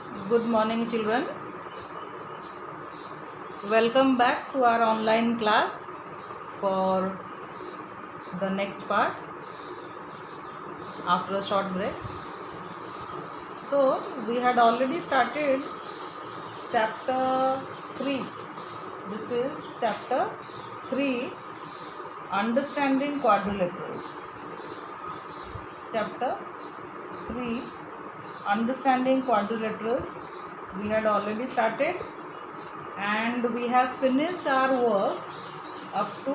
Good morning, children. Welcome back to our online class for the next part after a short break. So, we had already started chapter 3. This is chapter 3, Understanding Quadrilaterals. Chapter 3, Understanding Quadrilaterals. We had already started and we have finished our work up to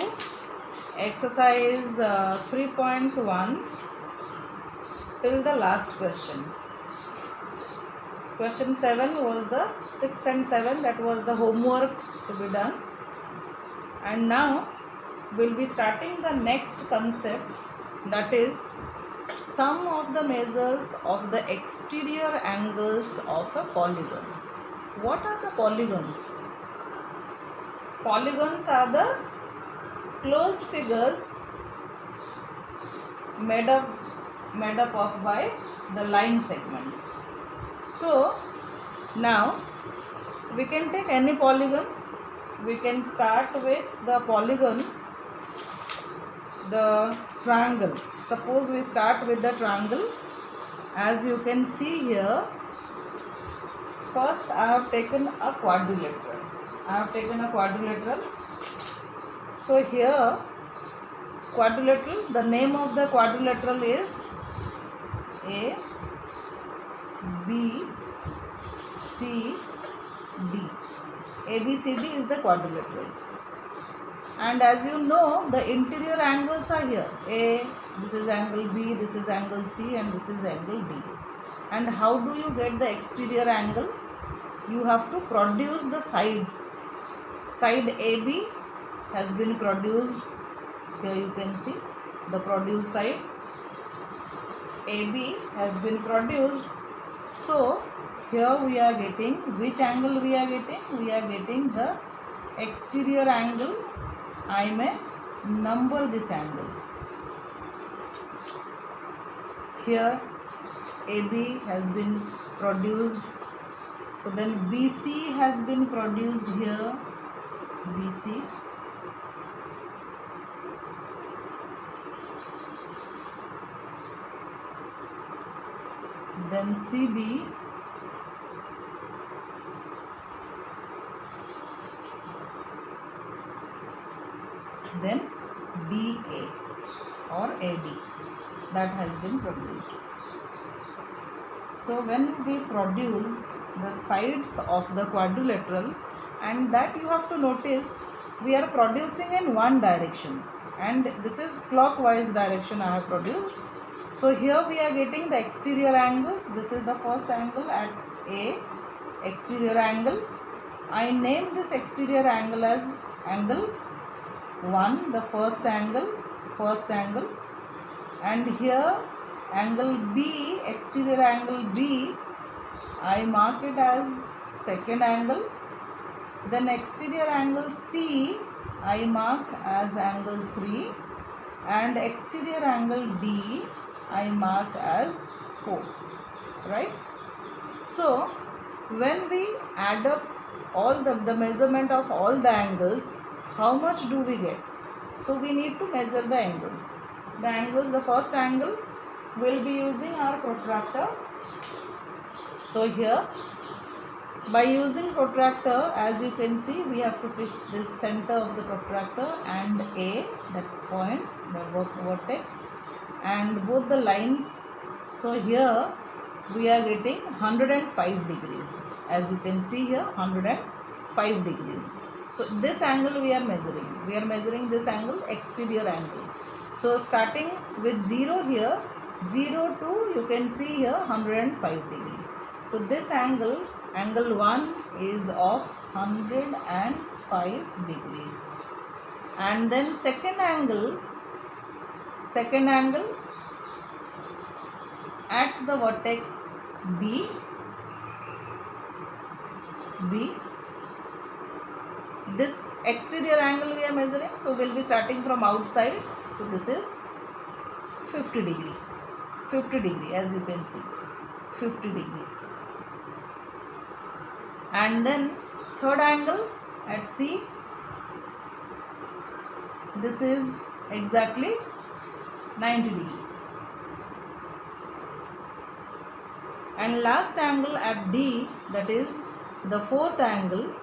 exercise 3.1 till the last question. Question 7 was the 6 and 7, that was the homework to be done. And now we'll be starting the next concept, that is sum of the measures of the exterior angles of a polygon. What are the polygons? Polygons are the closed figures made up of by the line segments. So now we can take any polygon. We can start with the polygon, the triangle. Suppose we start with the triangle. As you can see here, first I have taken a quadrilateral. So here quadrilateral, the name of the quadrilateral is A, B, C, D. A, B, C, D is the quadrilateral. And as you know, the interior angles are here. A, this is angle B, this is angle C, and this is angle D. And how do you get the exterior angle? You have to produce the sides. Side AB has been produced. Here you can see the produced side. AB has been produced. So here we are getting, which angle we are getting? We are getting the exterior angle. I may number this angle. Here AB has been produced. So then BC has been produced here. BC. Then CD. Then DA or AD, that has been produced. So when we produce the sides of the quadrilateral, and that you have to notice, we are producing in one direction, and this is clockwise direction I have produced. So here we are getting the exterior angles. This is the first angle at A, exterior angle. I name this exterior angle as angle 1, the first angle, and here angle B, exterior angle B, I mark it as second angle. Then exterior angle C I mark as angle 3, and exterior angle D I mark as 4, right? So when we add up all the measurement of all the angles, how much do we get? So we need to measure the angles. The first angle, we'll be using our protractor. So here, by using protractor, as you can see, we have to fix this center of the protractor and A, that point, the vertex, and both the lines. So here we are getting 105 degrees. As you can see here, 105 degrees. So this angle we are measuring. We are measuring this angle, exterior angle. So starting with 0 here, 0 to, you can see here, 105 degree. So this angle, angle 1 is of 105 degrees. And then second angle at the vertex B, this exterior angle we are measuring, so we'll be starting from outside. So this is 50 degree, as you can see, 50 degree. and then third angle at C, this is exactly 90 degree, and last angle at D, that is the fourth angle.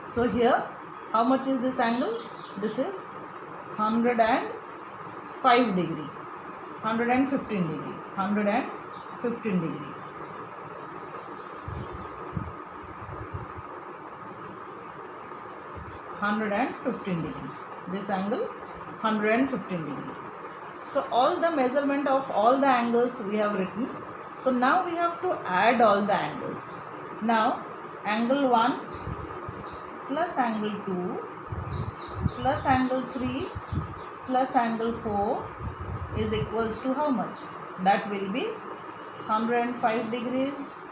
So here how much is this angle? This is 105 degree, 115 degree, 115 degree. This angle 115 degree. So all the measurement of all the angles we have written. So now we have to add all the angles. Now angle 1 plus angle 2 plus angle 3 plus angle 4 is equals to how much? That will be 105 degrees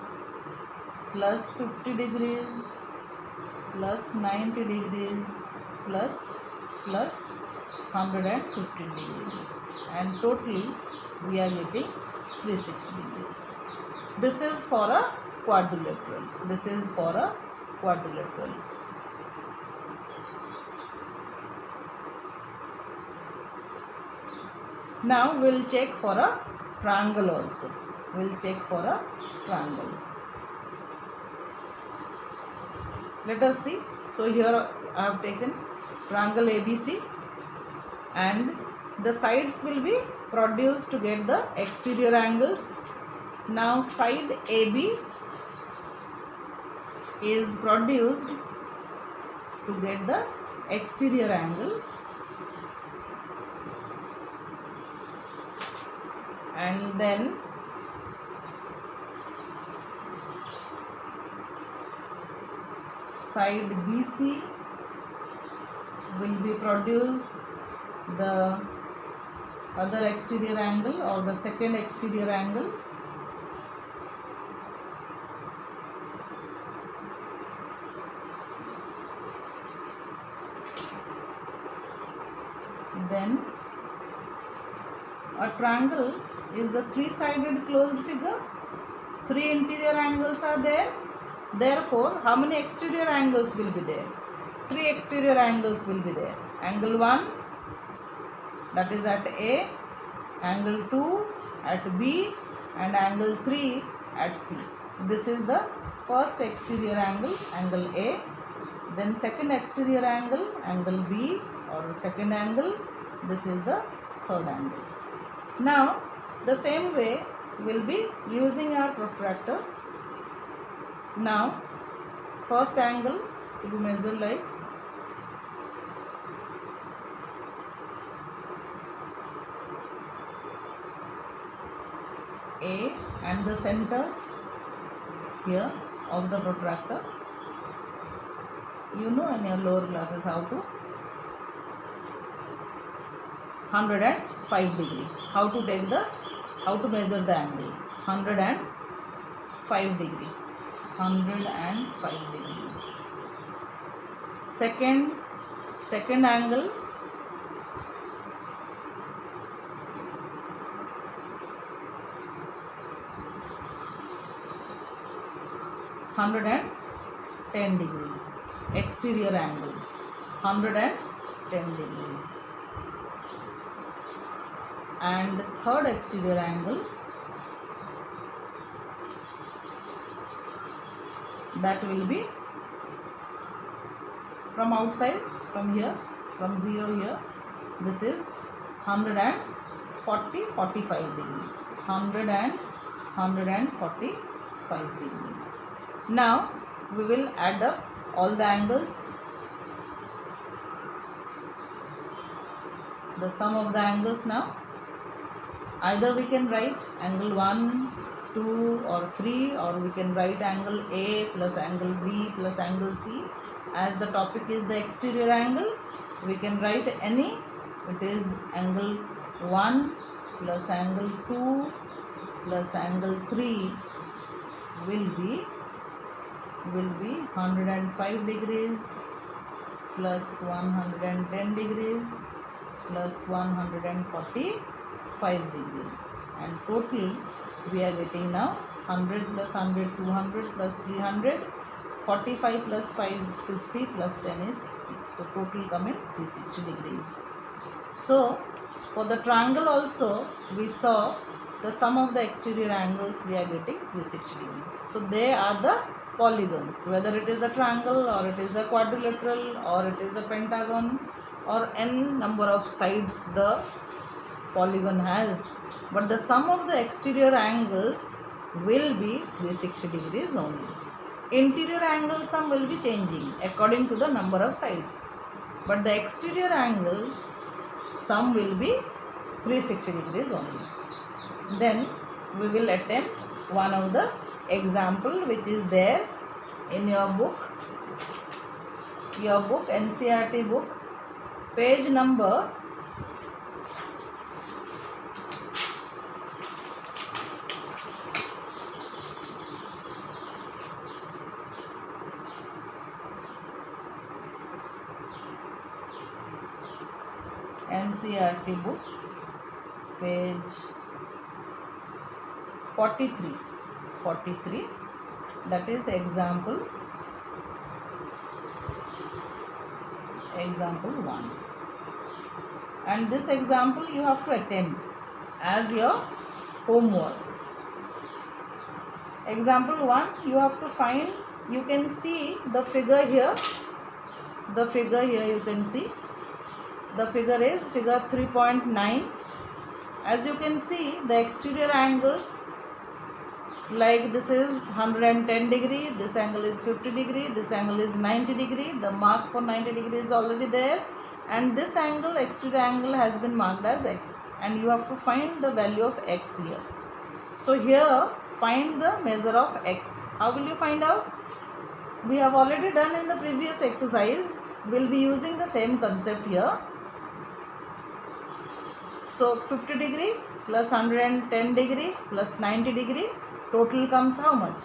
plus 50 degrees plus 90 degrees plus 115 degrees, and totally we are getting 360 degrees. This is for a quadrilateral. This is for a quadrilateral. Now we will check for a triangle also. We will check for a triangle. Let us see. So here I have taken triangle ABC, and the sides will be produced to get the exterior angles. Now side AB is produced to get the exterior angle, and then side BC will be produced the other exterior angle or the second exterior angle. Then a triangle is the three-sided closed figure. Three interior angles are there. Therefore, how many exterior angles will be there? Three exterior angles will be there. Angle 1, that is at A, angle 2 at B, and angle 3 at C. This is the first exterior angle, angle A. Then second exterior angle, angle B, or second angle. This is the third angle. Now the same way we will be using our protractor. Now first angle to be measured like A, and the center here of the protractor. You know in your lower classes how to 105 degree. How to measure the angle? 105 degree. 105 degrees. Second angle, (110 degrees). Exterior angle, 110 degrees. And the third exterior angle, that will be from outside, from here, from 0 here, this is 145 degree. 145 degrees. Now we will add up all the angles, the sum of the angles. Now either we can write angle 1, 2 or 3, or we can write angle A plus angle B plus angle C. As the topic is the exterior angle, we can write any. It is angle 1 plus angle 2 plus angle 3 will be 105 degrees plus 110 degrees plus 145 degrees, and total we are getting now 100 plus 100, 200 plus 300, 45 plus 5, 50 plus 10 is 60. So total come in 360 degrees. So for the triangle also we saw the sum of the exterior angles we are getting 360 degree. So they are the polygons, whether it is a triangle or it is a quadrilateral or it is a pentagon or n number of sides the polygon has, but the sum of the exterior angles will be 360 degrees only. Interior angle sum will be changing according to the number of sides, but the exterior angle sum will be 360 degrees only. Then we will attempt one of the example which is there in your book NCERT book, page number 43, that is example 1, and this example you have to attempt as your homework. Example 1, you have to find, you can see the figure here, you can see the figure is figure 3.9. As you can see, the exterior angles, like this is 110 degree, this angle is 50 degree, this angle is 90 degree, the mark for 90 degree is already there, and this angle, exterior angle, has been marked as x, and you have to find the value of x here. So here find the measure of x. How will you find out? We have already done in the previous exercise. We will be using the same concept here. So 50 degree plus 110 degree plus 90 degree, total comes how much?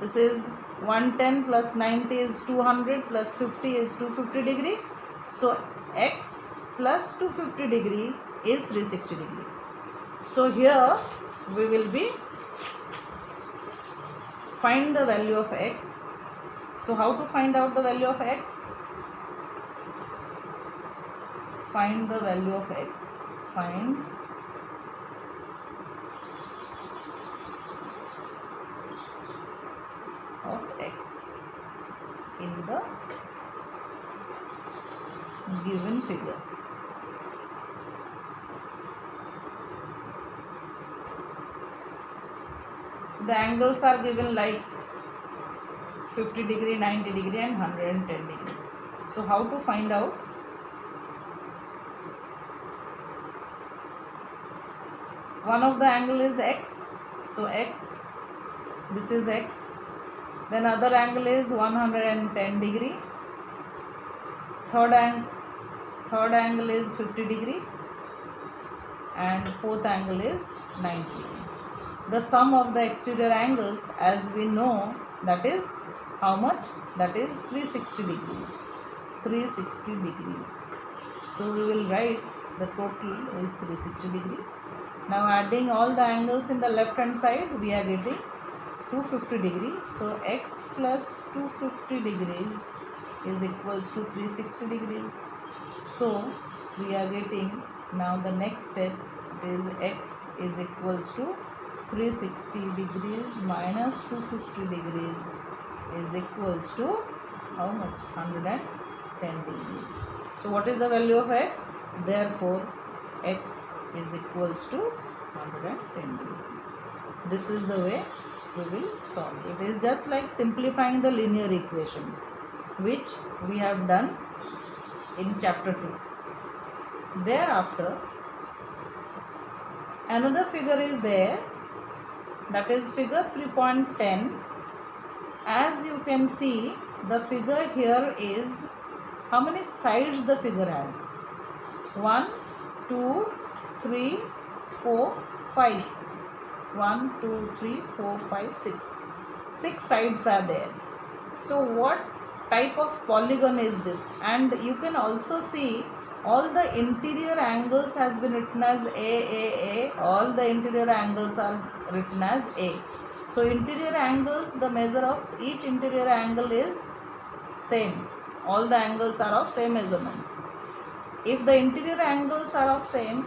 This is 110 plus 90 is 200 plus 50 is 250 degree. So x plus 250 degree is 360 degree. So here we will be find the value of x. So how to find out the value of x? Find the value of x. Find of x in the given figure. The angles are given like 50 degree, 90 degree and 110 degree. So how to find out? One of the angle is x, so x, this is x. Then other angle is 110 degree. Third angle is 50 degree, and fourth angle is 90 degree. The sum of the exterior angles, as we know, that is how much? That is 360 degrees. 360 degrees. So we will write the total is 360 degree. Now adding all the angles in the left hand side, we are getting 250 degrees. So x plus 250 degrees is equals to 360 degrees. So we are getting, now the next step is x is equals to 360 degrees minus 250 degrees is equals to how much? 110 degrees. So what is the value of x? Therefore x is equals to 110 degrees. This is the way we will solve. It is just like simplifying the linear equation, which we have done in chapter 2. Thereafter, another figure is there, that is figure 3.10. As you can see, the figure here is how many sides the figure has? 1, 2, 3, 4, 5. 1, 2, 3, 4, 5, 6. 6 sides are there. So what type of polygon is this? And you can also see all the interior angles has been written as A. All the interior angles are written as A. So interior angles, the measure of each interior angle is same. All the angles are of same measurement. If the interior angles are of same,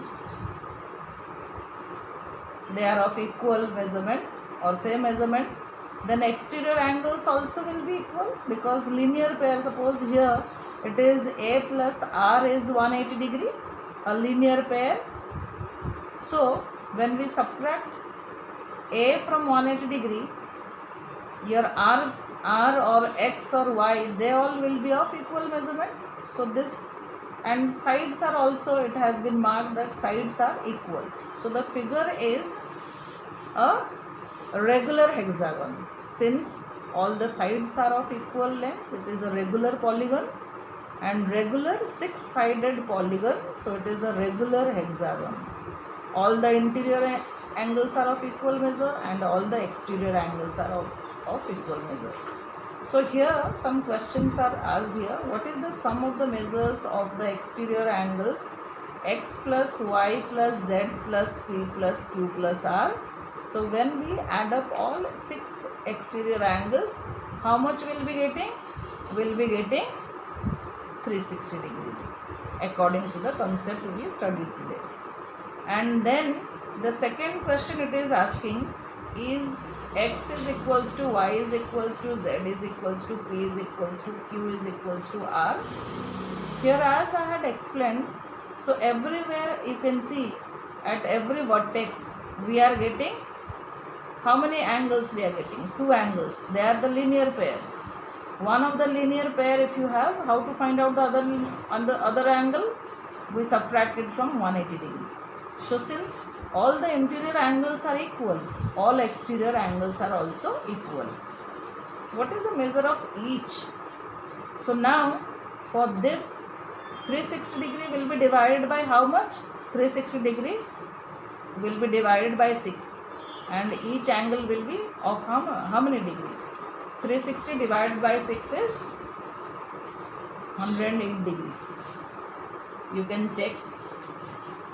they are of equal measurement or same measurement, then exterior angles also will be equal, because linear pair, suppose here it is A plus R is 180 degree, a linear pair. So when we subtract A from 180 degree, your R or X or Y, they all will be of equal measurement. So this, and sides are also, it has been marked that sides are equal. So the figure is a regular hexagon. Since all the sides are of equal length, it is a regular polygon, and regular 6-sided polygon, so it is a regular hexagon. All the interior angles are of equal measure and all the exterior angles are of equal measure. So here some questions are asked here. What is the sum of the measures of the exterior angles x plus y plus z plus p plus q plus r? So when we add up all 6 exterior angles, how much will be getting? Will be getting 360 degrees according to the concept we studied today. And then the second question it is asking is x is equals to y is equals to z is equals to p is equals to q is equals to r. Here, as I had explained, so everywhere you can see at every vertex we are getting how many angles we are getting? 2 angles. They are the linear pairs. One of the linear pair, if you have, how to find out the other angle? We subtract it from 180 degree. So since all the interior angles are equal, all exterior angles are also equal. What is the measure of each? So now for this 360 degree will be divided by how much? 360 degree will be divided by 6, and each angle will be of how many degree? 360 divided by 6 is 108 degree. You can check.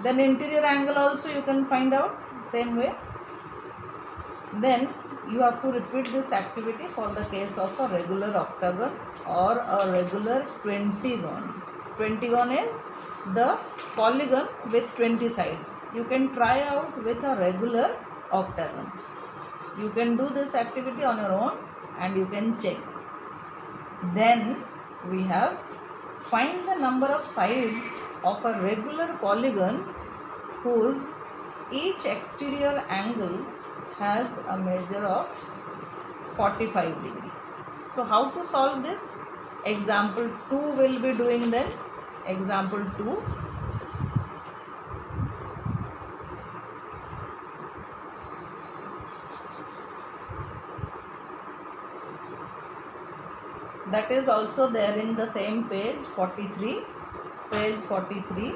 Then interior angle also you can find out same way. Then you have to repeat this activity for the case of a regular octagon or a regular pentagon. Pentagon is the polygon with 20 sides. You can try out with a regular octagon. You can do this activity on your own and you can check. Then we have find the number of sides of a regular polygon whose each exterior angle has a measure of 45 degree. So how to solve this? Example 2 will be doing then. Example 2. That is also there in the same page 43. Page 43.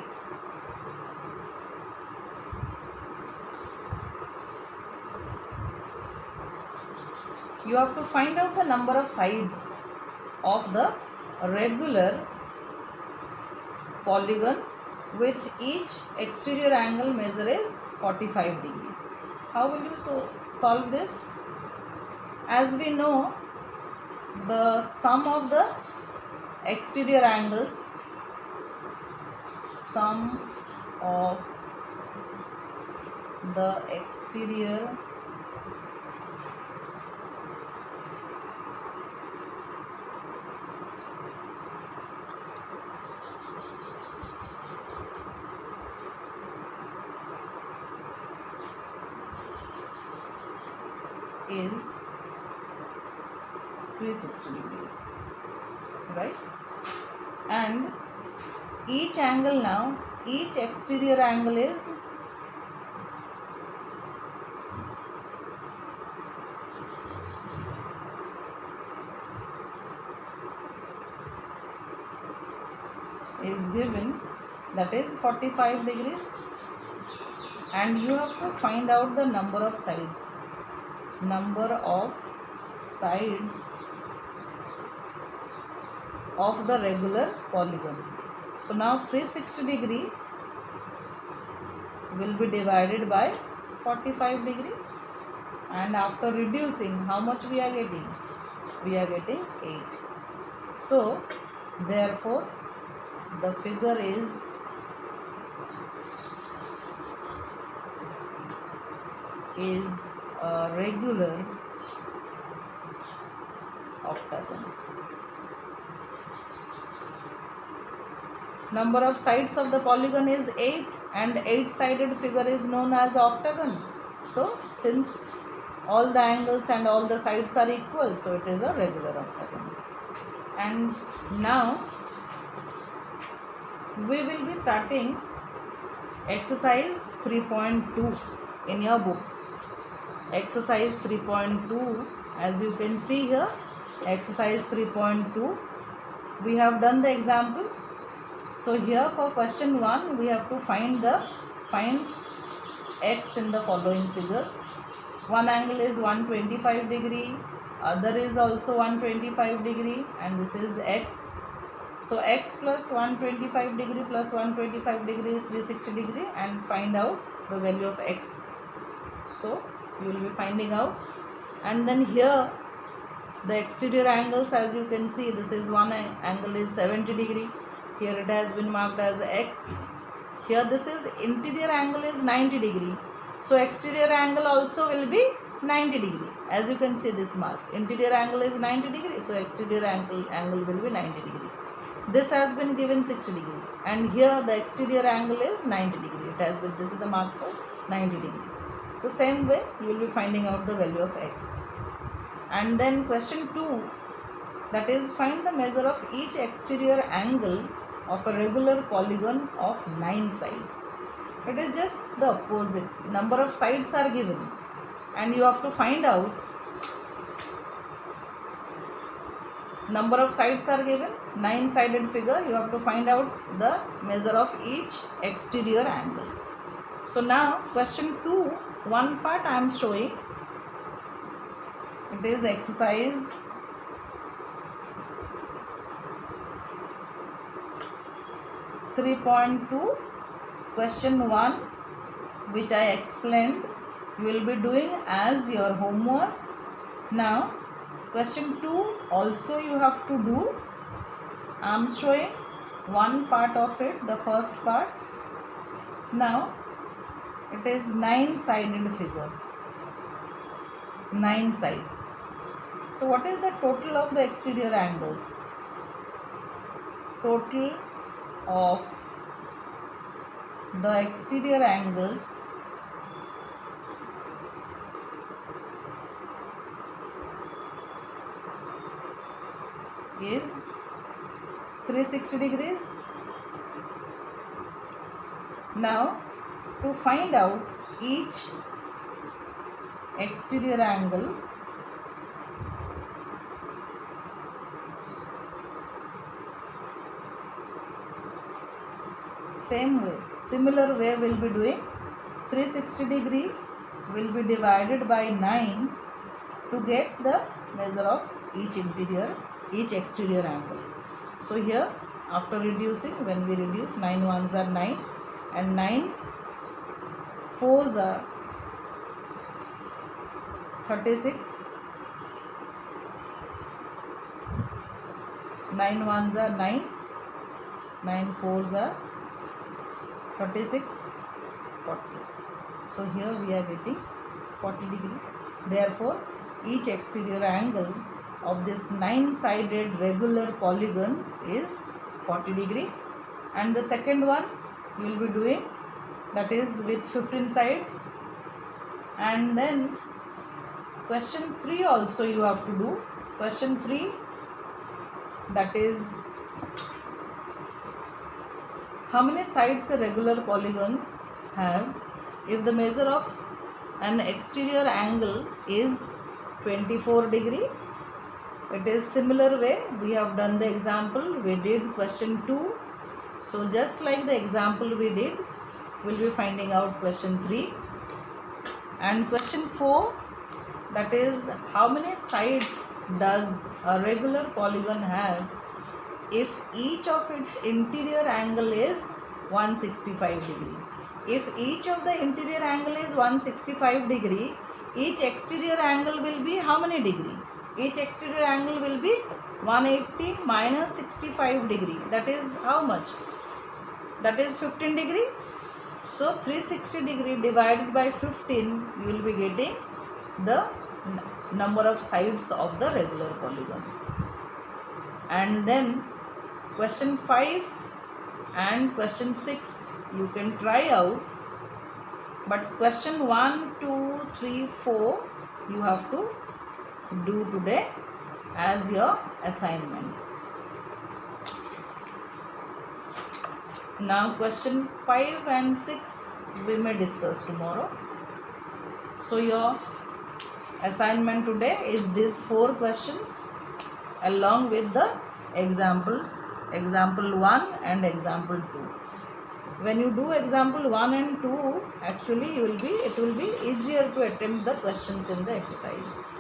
You have to find out the number of sides of the regular polygon with each exterior angle measure is 45 degree. How will you solve this? As we know, the sum of the exterior angles, sum of the exterior is 360 degrees, right? And each angle now, each exterior angle is given, that is 45 degrees, and you have to find out the number of sides. Number of sides of the regular polygon. So now 360 degree will be divided by 45 degree. and after reducing, how much we are getting? We are getting 8. So therefore the figure is a regular octagon. Number of sides of the polygon is 8 and 8-sided figure is known as octagon. So since all the angles and all the sides are equal, so it is a regular octagon. And now we will be starting exercise 3.2 in your book. Exercise 3.2, as you can see here, exercise 3.2, we have done the example. So here for question 1, we have to find x in the following figures. One angle is 125 degree, other is also 125 degree, and this is x. So x plus 125 degree plus 125 degree is 360 degree, and find out the value of x. So you will be finding out. And then here the exterior angles, as you can see, this is one angle is 70 degree. Here it has been marked as x. Here this is interior angle is 90 degree. So exterior angle also will be 90 degree. As you can see this mark, interior angle is 90 degree. So exterior angle will be 90 degree. This has been given 60 degree. And here the exterior angle is 90 degree. It has been, this is the mark for 90 degree. So same way you will be finding out the value of x. And then question 2, that is find the measure of each exterior angle of a regular polygon of 9 sides. It is just the opposite. Number of sides are given and you have to find out. Number of sides are given, 9-sided figure, you have to find out the measure of each exterior angle. So now question 2, one part I am showing. It is exercise 3.2, question 1, which I explained. You will be doing as your homework. Now question 2 also you have to do. I am showing one part of it, the first part. Now it is 9-sided figure, 9 sides. So what is the total of the exterior angles? Total of the exterior angles is 360 degrees. Now to find out each exterior angle, same way, similar way we will be doing. 360 degree will be divided by 9 to get the measure of each exterior angle. So here after reducing, when we reduce, 9 ones are 9 and 9 fours are 36, 9 ones are 9, 9 fours are 36, 40. So here we are getting 40 degree. Therefore each exterior angle of this 9-sided regular polygon is 40 degree. And the second one you will be doing, that is with 15 sides. And then question 3 also you have to do. Question 3, that is how many sides a regular polygon have if the measure of an exterior angle is 24 degree. It is similar way we have done the example. We did question 2. So just like the example we did, we will be finding out question 3. And question 4, that is how many sides does a regular polygon have if each of its interior angle is 165 degree. If each of the interior angle is 165 degree, each exterior angle will be how many degree? Each exterior angle will be 180 minus 65 degree. That is how much? That is 15 degree. So 360 degree divided by 15, you will be getting the number of sides of the regular polygon. And then question 5 and question 6 you can try out, but question 1, 2, 3, 4 you have to do today as your assignment. Now question 5 and 6 we may discuss tomorrow. So your assignment today is these 4 questions along with the examples, example 1 and example 2. When you do example 1 and 2, actually it will be easier to attempt the questions in the exercise.